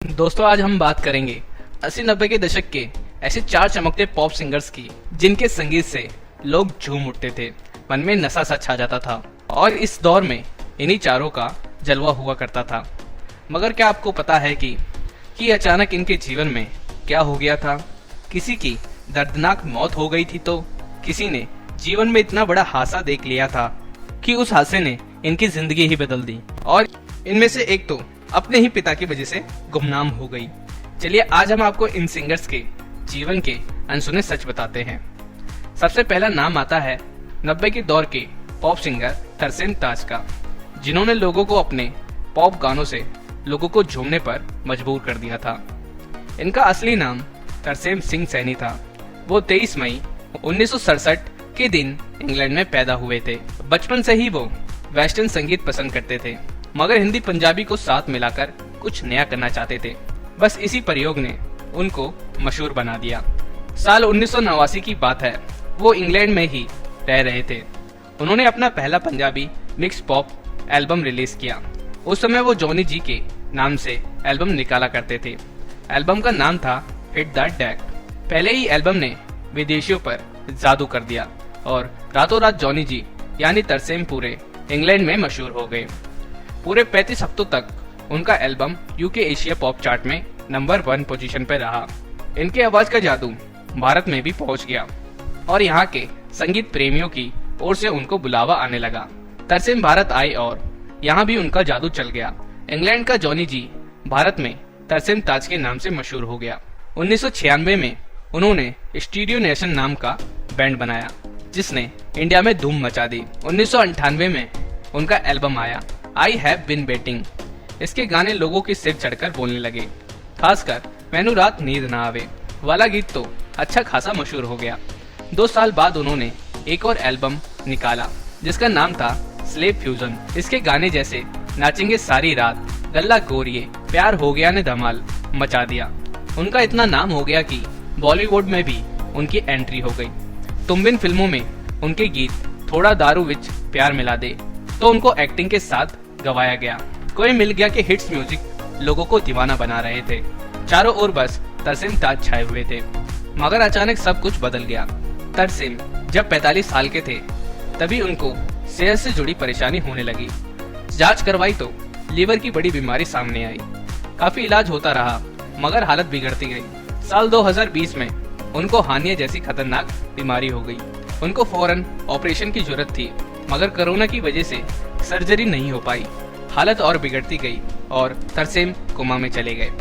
दोस्तों आज हम बात करेंगे 80-90 के दशक के ऐसे चार चमकते पॉप सिंगर्स की जिनके संगीत से लोग झूम उठते थे, मन में नशा सा छा जाता था और इस दौर में इन्हीं चारों का जलवा हुआ करता था। मगर क्या आपको पता है कि अचानक इनके जीवन में क्या हो गया था? किसी की दर्दनाक मौत हो गई थी तो किसी ने जीवन में इतना बड़ा हादसा देख लिया था कि उस हादसे ने इनकी जिंदगी ही बदल दी और इनमें से एक तो अपने ही पिता की वजह से गुमनाम हो गई। चलिए आज हम आपको इन सिंगर्स के जीवन के अनसुने सच बताते हैं। सबसे पहला नाम आता है 90 के दौर के पॉप सिंगर तरसेम ताज का, जिन्होंने लोगों को अपने पॉप गानों से लोगों को झूमने पर मजबूर कर दिया था। इनका असली नाम तरसेम सिंह सैनी था। वो 23 मई 1967 के दिन इंग्लैंड में पैदा हुए थे। बचपन से ही वो वेस्टर्न संगीत पसंद करते थे, मगर हिंदी पंजाबी को साथ मिलाकर कुछ नया करना चाहते थे। बस इसी प्रयोग ने उनको मशहूर बना दिया। साल 1989 की बात है, वो इंग्लैंड में ही रह रहे थे। उन्होंने अपना पहला Punjabi mix pop album release किया। उस समय वो जॉनी जी के नाम से एल्बम निकाला करते थे। एल्बम का नाम था हिट दैट डैक। पहले ही एल्बम ने विदेशियों पर जादू कर दिया और रातों रात जॉनी जी यानी तरसेम पूरे इंग्लैंड में मशहूर हो गए। पूरे 35 हफ्तों तक उनका album UK Asia pop chart में नंबर 1 पोजीशन पर रहा। इनके आवाज का जादू भारत में भी पहुंच गया और यहाँ के संगीत प्रेमियों की ओर से उनको बुलावा आने लगा। तरसेम भारत आए और यहाँ भी उनका जादू चल गया। इंग्लैंड का जॉनी जी भारत में तरसेम ताज के नाम से मशहूर हो गया। 1996 में उन्होंने स्टीरियो नेशन नाम का बैंड बनाया, जिसने इंडिया में धूम मचा दी। 1998 में उनका एल्बम आया आई हैव बीन वेटिंग। इसके गाने लोगों के सिर चढ़कर बोलने लगे, खासकर मैनू रात नींद ना आवे वाला गीत तो अच्छा खासा मशहूर हो गया। 2 साल बाद उन्होंने एक और एल्बम निकाला जिसका नाम था स्लेव फ्यूजन। इसके गाने जैसे नाचेंगे सारी रात, गल्ला गोरिये, प्यार हो गया ने धमाल मचा दिया। उनका इतना नाम हो गया कि बॉलीवुड में भी उनकी एंट्री हो गई। तुम बिन फिल्मों में उनके गीत थोड़ा दारू विच प्यार मिला दे तो उनको एक्टिंग के साथ गवाया गया। कोई मिल गया के हिट्स म्यूजिक लोगों को दीवाना बना रहे थे। चारों ओर बस तरसेम ताज छाए हुए थे। मगर अचानक सब कुछ बदल गया। तरसेम जब 45 साल के थे तभी उनको सेहत से जुड़ी परेशानी होने लगी। जांच करवाई तो लीवर की बड़ी बीमारी सामने आई। काफी इलाज होता रहा मगर हालत बिगड़ती गई। साल 2020 में उनको हानिया जैसी खतरनाक बीमारी हो गई। उनको फौरन ऑपरेशन की जरूरत थी मगर कोरोना की वजह से सर्जरी नहीं हो पाई। हालत और बिगड़ती गई और तरसेम कोमा में चले गए।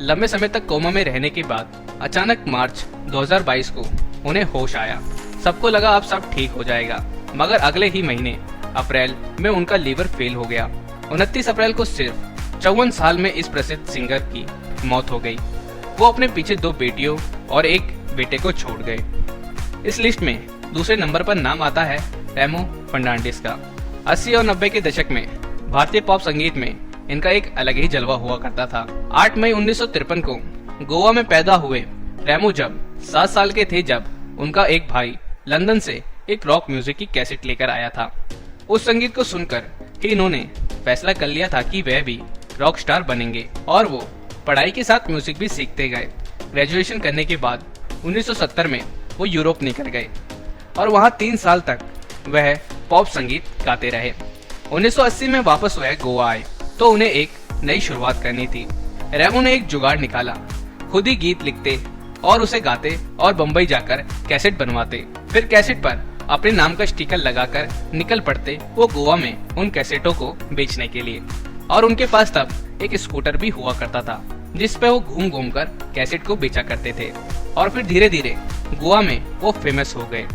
लंबे समय तक कोमा में रहने के बाद अचानक मार्च 2022 को उन्हें होश आया। सबको लगा अब सब ठीक हो जाएगा, मगर अगले ही महीने अप्रैल में उनका लीवर फेल हो गया। 29 अप्रैल को सिर्फ 54 साल में इस प्रसिद्ध सिंगर की मौत हो गई। वो अपने पीछे 2 बेटियों और 1 बेटे को छोड़ गए। इस लिस्ट में दूसरे नंबर पर नाम आता है रेमो फर्नांडिस का। 80 और 90 के दशक में भारतीय पॉप संगीत में इनका एक अलग ही जलवा हुआ करता था। 8 मई 1953 को गोवा में पैदा हुए रेमो जब 7 साल के थे, जब उनका एक भाई लंदन से एक रॉक म्यूजिक की कैसेट लेकर आया था। उस संगीत को सुनकर ही इन्होंने फैसला कर लिया था कि वह भी रॉक स्टार बनेंगे और वो पढ़ाई के साथ म्यूजिक भी सीखते गए। ग्रेजुएशन करने के बाद 1970 में वो यूरोप निकल गए और वहाँ 3 साल तक वह पॉप संगीत गाते रहे। 1980 में वापस वह गोवा आए तो उन्हें एक नई शुरुआत करनी थी। रेमो ने एक जुगाड़ निकाला, खुद ही गीत लिखते और उसे गाते और बम्बई जाकर कैसेट बनवाते। फिर कैसेट पर अपने नाम का स्टिकर लगाकर निकल पड़ते वो गोवा में उन कैसेटों को बेचने के लिए। और उनके पास तब एक स्कूटर भी हुआ करता था जिस पे वो घूम घूम कर कैसेट को बेचा करते थे। और फिर धीरे धीरे गोवा में वो फेमस हो गए।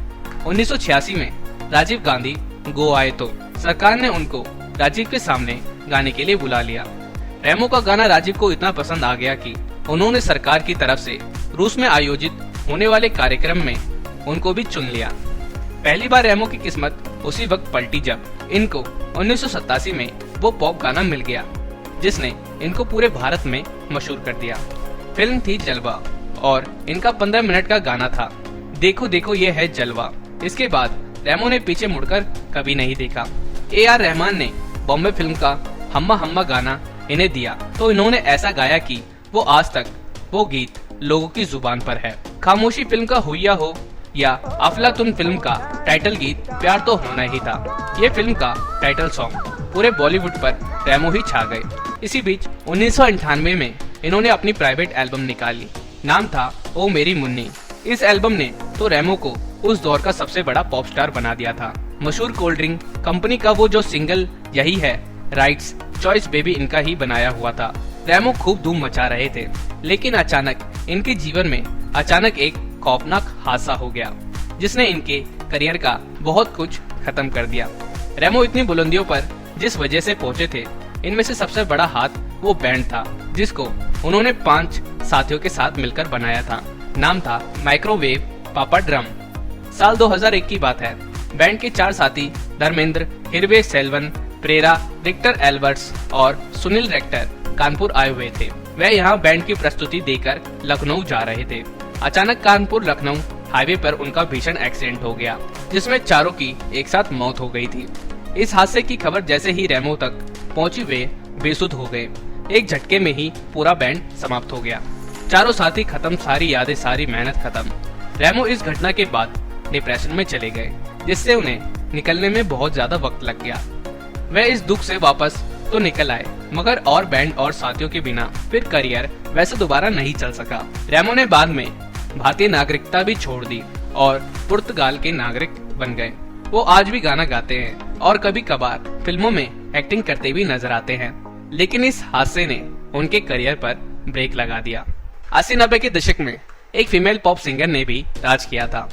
1986 में राजीव गांधी गोवा आए तो सरकार ने उनको राजीव के सामने गाने के लिए बुला लिया। रेमो का गाना राजीव को इतना पसंद आ गया कि उन्होंने सरकार की तरफ से रूस में आयोजित होने वाले कार्यक्रम में उनको भी चुन लिया। पहली बार रेमो की किस्मत उसी वक्त पलटी जब इनको 1987 में वो पॉप गाना मिल गया जिसने इनको पूरे भारत में मशहूर कर दिया। फिल्म थी जलवा और इनका 15 मिनट का गाना था देखो देखो ये है जलवा। इसके बाद रेमो ने पीछे मुड़कर कभी नहीं देखा। AR रहमान ने बॉम्बे फिल्म का हम्मा हम्मा गाना इन्हें दिया तो इन्होंने ऐसा गाया कि वो आज तक वो गीत लोगों की जुबान पर है। खामोशी फिल्म का हुइया हो या अफलातून फिल्म का टाइटल गीत प्यार तो होना ही था, ये फिल्म का टाइटल सॉन्ग पूरे बॉलीवुड पर रेमो ही छा गए। इसी बीच 1998 में इन्होंने अपनी प्राइवेट एल्बम निकाली, नाम था ओ मेरी मुन्नी। इस एल्बम ने तो रेमो को उस दौर का सबसे बड़ा पॉप स्टार बना दिया था। मशहूर कोल्ड ड्रिंक कंपनी का वो जो सिंगल यही है राइट्स चॉइस बेबी इनका ही बनाया हुआ था। रेमो खूब धूम मचा रहे थे, लेकिन अचानक इनके जीवन में एक खौफनाक हादसा हो गया, जिसने इनके करियर का बहुत कुछ खत्म कर दिया। रेमो इतनी बुलंदियों पर जिस वजह से पहुंचे थे, इनमें से सबसे बड़ा हाथ वो बैंड था जिसको उन्होंने 5 साथियों के साथ मिलकर बनाया था। नाम था माइक्रोवेव पापा ड्रम। साल 2001 की बात है। बैंड के 4 साथी धर्मेंद्र, हिरवे सेल्वन, प्रेरा, रिक्टर एल्बर्ट्स और सुनील रेक्टर कानपुर आए हुए थे। वह यहाँ बैंड की प्रस्तुति देकर लखनऊ जा रहे थे। अचानक कानपुर लखनऊ हाईवे पर उनका भीषण एक्सीडेंट हो गया, जिसमें चारों की एक साथ मौत हो गई थी। इस हादसे की खबर जैसे ही रेमो तक पहुंची, वे बेसुध हो गए। एक झटके में ही पूरा बैंड समाप्त हो गया। चारों साथी खत्म, सारी यादें, सारी मेहनत खत्म। रेमो इस घटना के बाद डिप्रेशन में चले गए, जिससे उन्हें निकलने में बहुत ज्यादा वक्त लग गया। वह इस दुख से वापस तो निकल आए, मगर और बैंड और साथियों के बिना फिर करियर वैसे दोबारा नहीं चल सका। रेमो ने बाद में भारतीय नागरिकता भी छोड़ दी और पुर्तगाल के नागरिक बन गए। वो आज भी गाना गाते हैं और कभी कभार फिल्मों में एक्टिंग करते भी नजर आते हैं, लेकिन इस हादसे ने उनके करियर पर ब्रेक लगा दिया। 80-90 के दशक में एक फीमेल पॉप सिंगर ने भी राज किया था।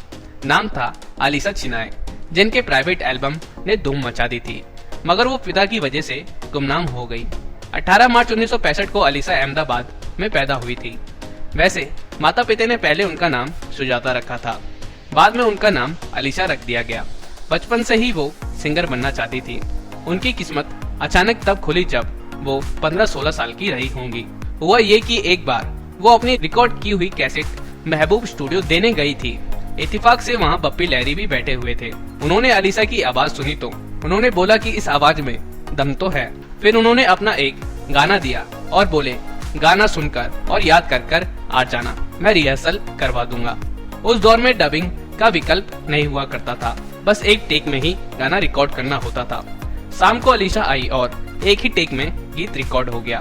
नाम था अलीसा चिनाय, जिनके प्राइवेट एल्बम ने धूम मचा दी थी, मगर वो पिता की वजह से गुमनाम हो गई। 18 मार्च 1965 को अलीसा अहमदाबाद में पैदा हुई थी। वैसे माता पिता ने पहले उनका नाम सुजाता रखा था, बाद में उनका नाम अलीसा रख दिया गया। बचपन से ही वो सिंगर बनना चाहती थी। उनकी किस्मत अचानक तब खुली जब वो 15-16 साल की रही होंगी। हुआ ये कि एक बार वो अपनी रिकॉर्ड की हुई कैसेट महबूब स्टूडियो देने गई थी। इत्तेफाक से वहाँ बप्पी लहरी भी बैठे हुए थे। उन्होंने अलीसा की आवाज सुनी तो उन्होंने बोला कि इस आवाज में दम तो है। फिर उन्होंने अपना एक गाना दिया और बोले, गाना सुनकर और याद कर कर आ जाना, मैं रिहर्सल करवा दूंगा। उस दौर में डबिंग का विकल्प नहीं हुआ करता था, बस एक टेक में ही गाना रिकॉर्ड करना होता था। शाम को अलीसा आई और एक ही टेक में गीत रिकॉर्ड हो गया।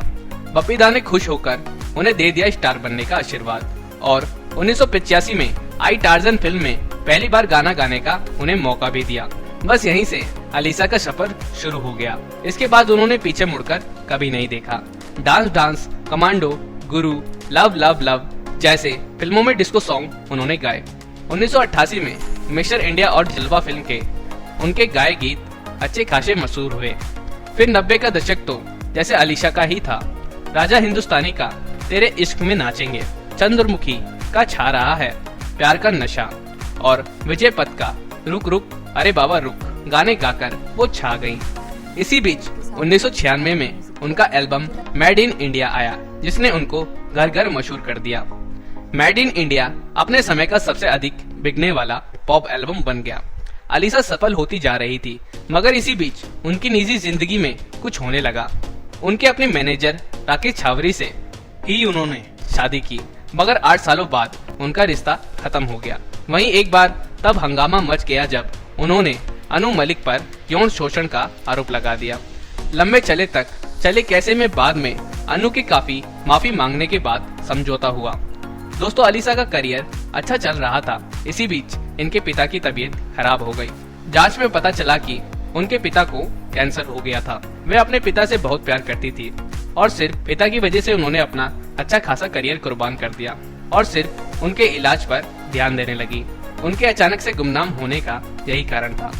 बप्पी दा ने खुश होकर उन्हें दे दिया स्टार बनने का आशीर्वाद और 1985 में आई टार्जन फिल्म में पहली बार गाना गाने का उन्हें मौका भी दिया। बस यहीं से अलीसा का सफर शुरू हो गया। इसके बाद उन्होंने पीछे मुड़कर कभी नहीं देखा। डांस, कमांडो, गुरु, लव लव लव जैसे फिल्मों में डिस्को सॉन्ग उन्होंने गाए। 1988 में मिस्टर इंडिया और जलवा फिल्म के उनके गाए गीत अच्छे खासे मशहूर हुए। फिर 90 का दशक तो जैसे अलीसा का ही था। राजा हिंदुस्तानी का तेरे इश्क में नाचेंगे, चंद्रमुखी का छा रहा है प्यार का नशा और विजय पथ का रुक रुक अरे बाबा रुक गाने गाकर वो छा गईं। इसी बीच 1996 में उनका एल्बम मेड इन इंडिया आया, जिसने उनको घर घर मशहूर कर दिया। मेड इन इंडिया अपने समय का सबसे अधिक बिकने वाला पॉप एल्बम बन गया। अलीसा सफल होती जा रही थी, मगर इसी बीच उनकी निजी जिंदगी में कुछ होने लगा। उनके अपने मैनेजर राकेश छावरी से ही उन्होंने शादी की, मगर 8 सालों बाद उनका रिश्ता खत्म हो गया। वहीं एक बार तब हंगामा मच गया जब उन्होंने अनु मलिक पर यौन शोषण का आरोप लगा दिया। लंबे चले कैसे में बाद में अनु के काफी माफी मांगने के बाद समझौता हुआ। दोस्तों, अलीसा का करियर अच्छा चल रहा था। इसी बीच इनके पिता की तबीयत खराब हो गई। जांच में पता चला कि उनके पिता को कैंसर हो गया था। वे अपने पिता से बहुत प्यार करती थी और सिर्फ पिता की वजह से उन्होंने अपना अच्छा खासा करियर कुर्बान कर दिया और सिर्फ उनके इलाज पर ध्यान देने लगी। उनके अचानक से गुमनाम होने का यही कारण था।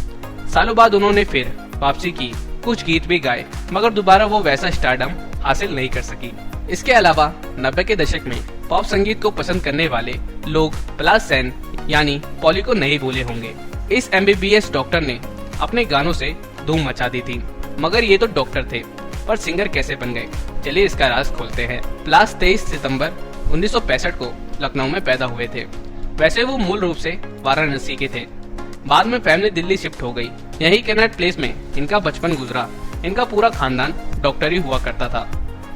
सालों बाद उन्होंने फिर वापसी की, कुछ गीत भी गाए, मगर दोबारा वो वैसा स्टारडम हासिल नहीं कर सकी। इसके अलावा 90 के दशक में पॉप संगीत को पसंद करने वाले लोग प्लास सैन यानी पॉली को नहीं भूले होंगे। इस MBBS डॉक्टर ने अपने गानों से धूम मचा दी थी, मगर ये तो डॉक्टर थे, पर सिंगर कैसे बन गए, चलिए इसका राज खोलते हैं। प्लास 23 सितंबर 1965 को लखनऊ में पैदा हुए थे। वैसे वो मूल रूप से वाराणसी के थे। बाद में फैमिली दिल्ली शिफ्ट हो गई। यही कैनाट प्लेस में इनका बचपन गुजरा। इनका पूरा खानदान डॉक्टर ही हुआ करता था।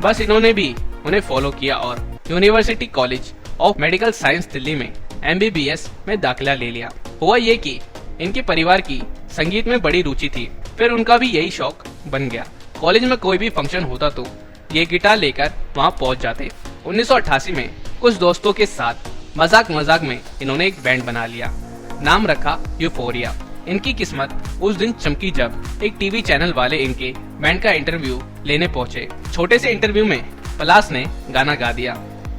बस इन्होंने भी उन्हें फॉलो किया और university college of medical science Delhi में MBBS में दाखिला ले लिया। हुआ ये कि इनके परिवार की संगीत में बड़ी रुचि थी, फिर उनका भी यही शौक बन गया। कॉलेज में कोई भी फंक्शन होता तो ये गिटार लेकर वहाँ पहुँच जाते। 1988 में कुछ दोस्तों के साथ मजाक में इन्होंने एक बैंड बना लिया, नाम रखा यूफोरिया। इनकी किस्मत उस दिन चमकी जब एक टीवी चैनल वाले इनके बैंड का इंटरव्यू लेने पहुंचे। छोटे से इंटरव्यू में पलाश ने गाना गा दिया।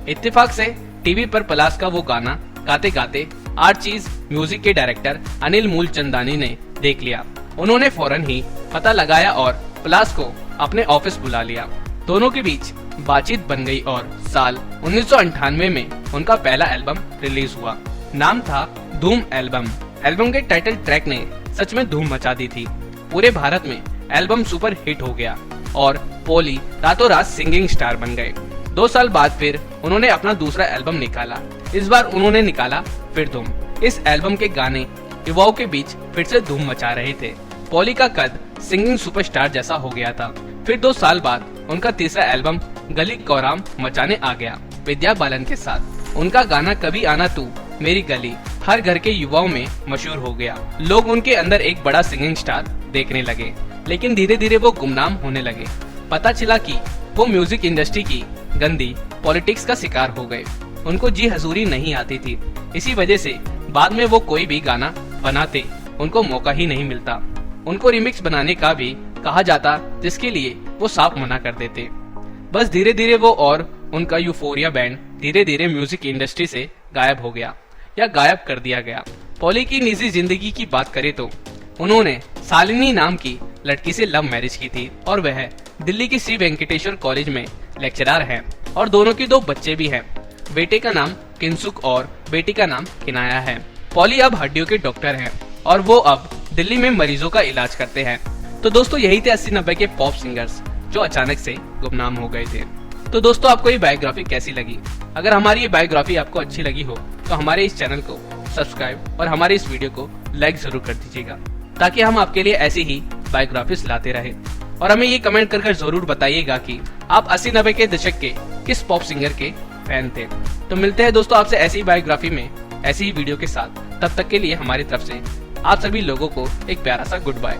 इत्तेफाक से टीवी पर पलाश का वो गाना गाते गाते आर्चीज म्यूजिक के डायरेक्टर अनिल मूलचंदानी ने देख लिया। उन्होंने फौरन ही पता लगाया और पलाश को अपने ऑफिस बुला लिया। दोनों के बीच बातचीत बन गई और साल 1998 में उनका पहला एल्बम रिलीज हुआ। नाम था धूम एल्बम। एल्बम के टाइटल ट्रैक ने सच में धूम मचा दी थी। पूरे भारत में एल्बम सुपर हिट हो गया और पॉली रातों रात सिंगिंग स्टार बन गए। 2 साल बाद फिर उन्होंने अपना दूसरा एल्बम निकाला। इस बार उन्होंने निकाला फिर धूम। इस एल्बम के गाने युवाओं के बीच फिर से धूम मचा रहे थे। पॉली का कद सिंगिंग सुपरस्टार जैसा हो गया था। फिर 2 साल बाद उनका तीसरा एल्बम गली कोराम मचाने आ गया विद्या बालन के साथ। उनका गाना कभी आना तू मेरी गली हर घर के युवाओं में मशहूर हो गया। लोग उनके अंदर एक बड़ा सिंगिंग स्टार देखने लगे, लेकिन धीरे धीरे वो गुमनाम होने लगे। पता चला कि वो म्यूजिक इंडस्ट्री की गंदी पॉलिटिक्स का शिकार हो गए। उनको जी हजूरी नहीं आती थी। इसी वजह से बाद में वो कोई भी गाना बनाते उनको मौका ही नहीं मिलता। उनको रिमिक्स बनाने का भी कहा जाता, जिसके लिए वो साफ मना कर देते। बस धीरे धीरे वो और उनका यूफोरिया बैंड धीरे धीरे म्यूजिक इंडस्ट्री से गायब हो गया या गायब कर दिया गया। पॉली की निजी जिंदगी की बात करें तो उन्होंने शालिनी नाम की लड़की से लव मैरिज की थी और वह दिल्ली की श्री वेंकटेश्वर कॉलेज में लेक्चरर हैं और दोनों के 2 बच्चे भी हैं। बेटे का नाम किंसुक और बेटी का नाम किनाया है। पॉली अब हड्डियों के डॉक्टर हैं और वो अब दिल्ली में मरीजों का इलाज करते हैं। तो दोस्तों यही थे 80-90 के पॉप सिंगर्स जो अचानक से गुमनाम हो गए थे। तो दोस्तों आपको ये बायोग्राफी कैसी लगी? अगर हमारी ये बायोग्राफी आपको अच्छी लगी हो तो हमारे इस चैनल को सब्सक्राइब और हमारे इस वीडियो को लाइक जरूर कर दीजिएगा, ताकि हम आपके लिए ऐसी ही बायोग्राफीज लाते रहे। और हमें ये कमेंट कर जरूर बताइएगा कि आप 80-90 के दशक के किस पॉप सिंगर के फैन थे। तो मिलते हैं दोस्तों आपसे ऐसी बायोग्राफी में ऐसी ही वीडियो के साथ। तब तक के लिए हमारी तरफ से आप सभी लोगों को एक प्यारा सा गुड बाय।